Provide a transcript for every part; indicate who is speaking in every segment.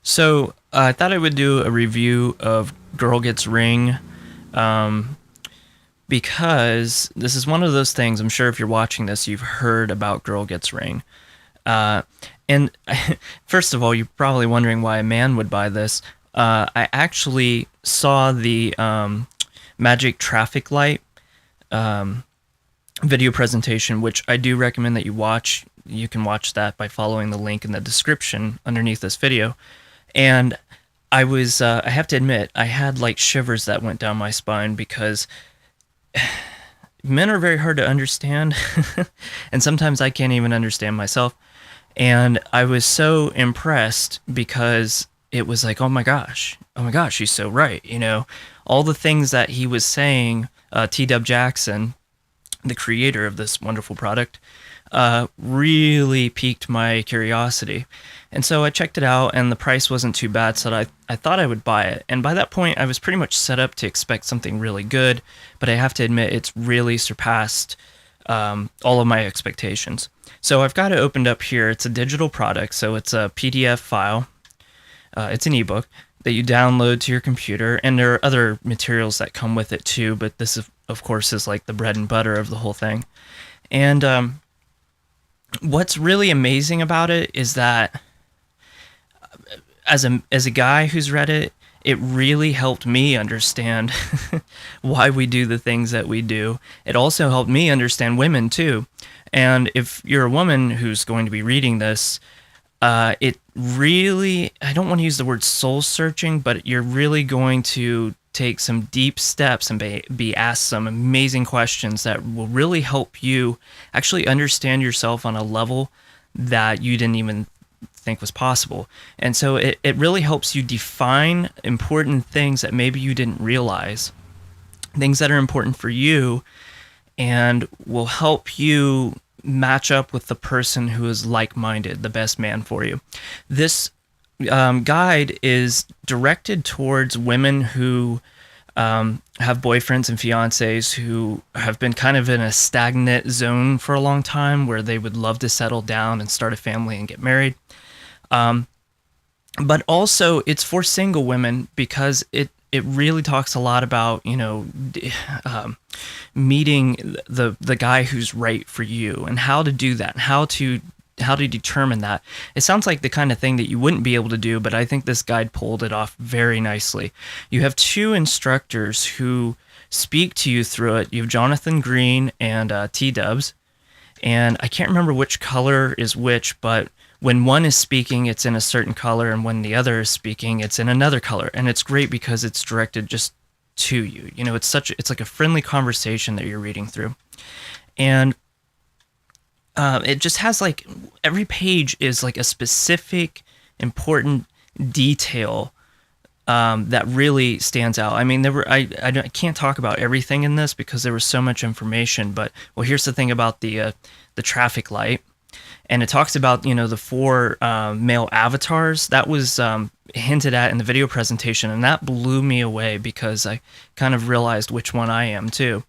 Speaker 1: So I thought I would do a review of Girl Gets Ring, um, because this is one of those things. I'm sure if you're watching this, you've heard about Girl Gets Ring. Uh, and first of all, you're probably wondering why a man would buy this. I actually saw the Magic Traffic Light um, video presentation, which I do recommend that you watch. You can watch that by following the link in the description underneath this video. And I have to admit, I had like shivers that went down my spine because men are very hard to understand. And sometimes I can't even understand myself. And I was so impressed because it was like, oh my gosh, he's so right. All the things that he was saying, T. Jackson, the creator of this wonderful product, really piqued my curiosity. And so I checked it out, and the price wasn't too bad, so I thought I would buy it. And by that point, I was pretty much set up to expect something really good, but I have to admit, it's really surpassed all of my expectations. So I've got it opened up here. It's a digital product, so it's a PDF file. It's an ebook that you download to your computer, and there are other materials that come with it too, but this, of course, is like the bread and butter of the whole thing. And what's really amazing about it is that as a guy who's read it, it really helped me understand why we do the things that we do. It also helped me understand women too. And if you're a woman who's going to be reading this, it really, I don't want to use the word soul searching, but you're really going to take some deep steps and be asked some amazing questions that will really help you actually understand yourself on a level that you didn't even think was possible. And so it really helps you define important things that maybe you didn't realize, things that are important for you, and will help you match up with the person who is like-minded, the best man for you. This guide is directed towards women who have boyfriends and fiancés who have been kind of in a stagnant zone for a long time, where they would love to settle down and start a family and get married. But also it's for single women, because it really talks a lot about, meeting the guy who's right for you, and how to do that, and how to determine that. It sounds like the kind of thing that you wouldn't be able to do, but I think this guide pulled it off very nicely. You have two instructors who speak to you through it. You have Jonathan Green and T-Dubs, and I can't remember which color is which, but when one is speaking, it's in a certain color, and when the other is speaking, it's in another color. And it's great because it's directed just to you. It's like a friendly conversation that you're reading through. And it just has like, every page is like a specific important detail that really stands out. I mean, I can't talk about everything in this because there was so much information, but well, here's the thing about the traffic light. And it talks about, the four male avatars. That was hinted at in the video presentation, and that blew me away because I kind of realized which one I am too.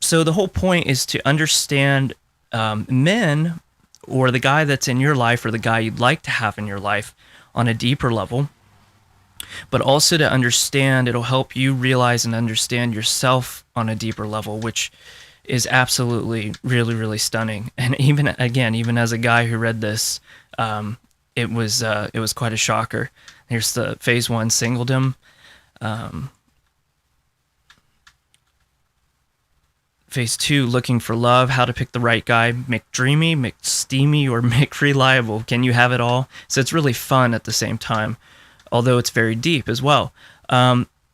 Speaker 1: So the whole point is to understand men, or the guy that's in your life, or the guy you'd like to have in your life, on a deeper level, but also to understand, it'll help you realize and understand yourself on a deeper level, which is absolutely really, really stunning. And even as a guy who read this, it was quite a shocker. Here's the phase 1 singledom. Phase 2, looking for love, how to pick the right guy, McDreamy, McSteamy, or McReliable. Can you have it all? So it's really fun at the same time, although it's very deep as well.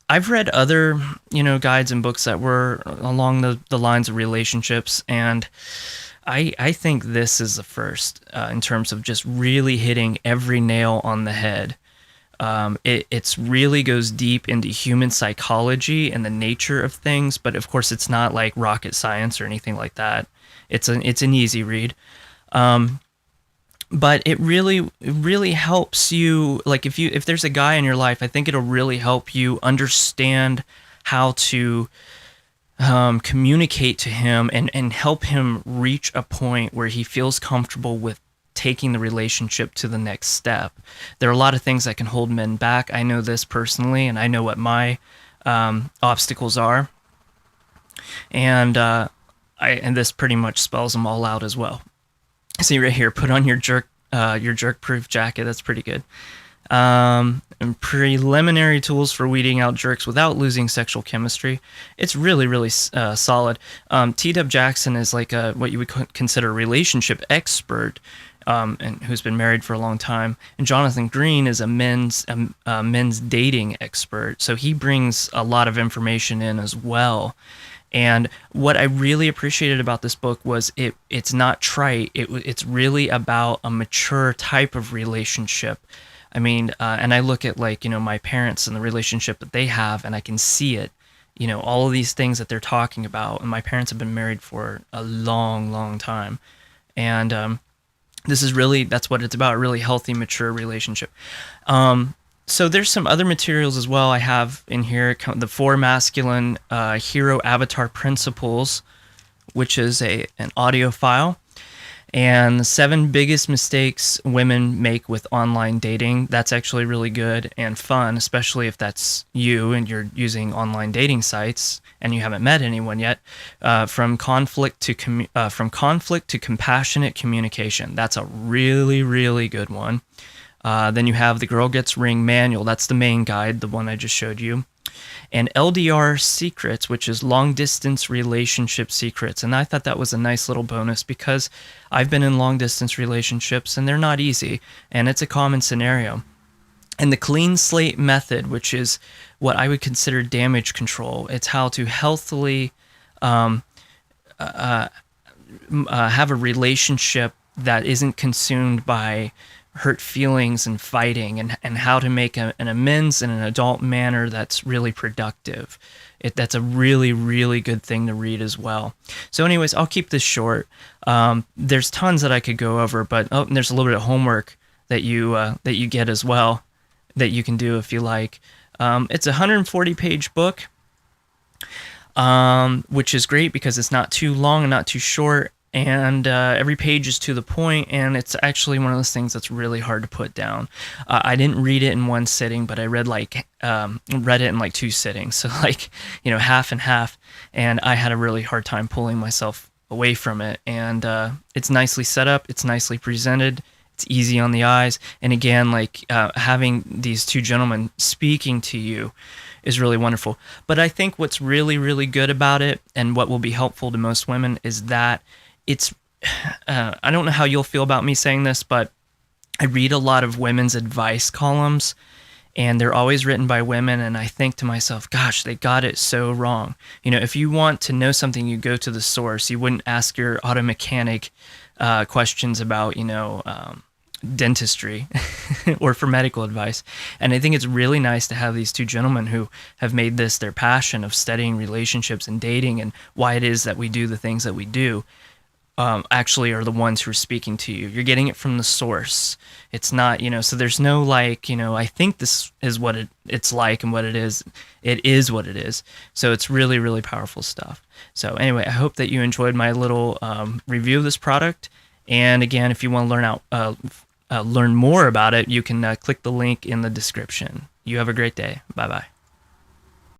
Speaker 1: I've read other, guides and books that were along the lines of relationships, and I think this is the first in terms of just really hitting every nail on the head. It's really goes deep into human psychology and the nature of things, but of course it's not like rocket science or anything like that. It's an easy read. But it really helps you, like if there's a guy in your life, I think it'll really help you understand how to communicate to him and help him reach a point where he feels comfortable with taking the relationship to the next step. There are a lot of things that can hold men back. I know this personally, and I know what my obstacles are. And and this pretty much spells them all out as well. See right here, put on your jerk-proof jacket. That's pretty good. And preliminary tools for weeding out jerks without losing sexual chemistry. It's really, really solid. T.W. Jackson is like what you would consider a relationship expert, and who's been married for a long time. And Jonathan Green is a men's dating expert, so he brings a lot of information in as well. And what I really appreciated about this book was it's not trite. It's really about a mature type of relationship. I mean, and I look at my parents and the relationship that they have, and I can see it. All of these things that they're talking about. And my parents have been married for a long, long time. And that's what it's about, a really healthy, mature relationship. So there's some other materials as well I have in here. The 4 Masculine Hero Avatar Principles, which is an audio file. And the 7 biggest mistakes women make with online dating. That's actually really good and fun, especially if that's you and you're using online dating sites and you haven't met anyone yet. From conflict to compassionate communication. That's a really, really good one. Then you have the Girl Gets Ring Manual. That's the main guide, the one I just showed you. And LDR Secrets, which is Long Distance Relationship Secrets. And I thought that was a nice little bonus because I've been in long distance relationships and they're not easy. And it's a common scenario. And the Clean Slate Method, which is what I would consider damage control. It's how to healthily have a relationship that isn't consumed by hurt feelings and fighting, and how to make an amends in an adult manner that's really productive. That's a really, really good thing to read as well. So anyways, I'll keep this short. There's tons that I could go over, but there's a little bit of homework that you get as well that you can do if you like. It's a 140-page book, which is great because it's not too long and not too short. And every page is to the point, and it's actually one of those things that's really hard to put down. I didn't read it in one sitting, but I read it in like 2 sittings, so half and half. And I had a really hard time pulling myself away from it. And it's nicely set up, it's nicely presented, it's easy on the eyes. And again, having these 2 gentlemen speaking to you is really wonderful. But I think what's really, really good about it, and what will be helpful to most women, is that it's, I don't know how you'll feel about me saying this, but I read a lot of women's advice columns, and they're always written by women, and I think to myself, gosh, they got it so wrong. If you want to know something, you go to the source. You wouldn't ask your auto mechanic questions about, dentistry or for medical advice. And I think it's really nice to have these 2 gentlemen who have made this their passion of studying relationships and dating and why it is that we do the things that we do. Actually are the ones who are speaking to you. You're getting it from the source. It's not, so there's no I think this is what it's like and what it is. It is what it is. So it's really, really powerful stuff. So anyway, I hope that you enjoyed my little review of this product. And again, if you want to learn more about it, you can click the link in the description. You have a great day. Bye-bye.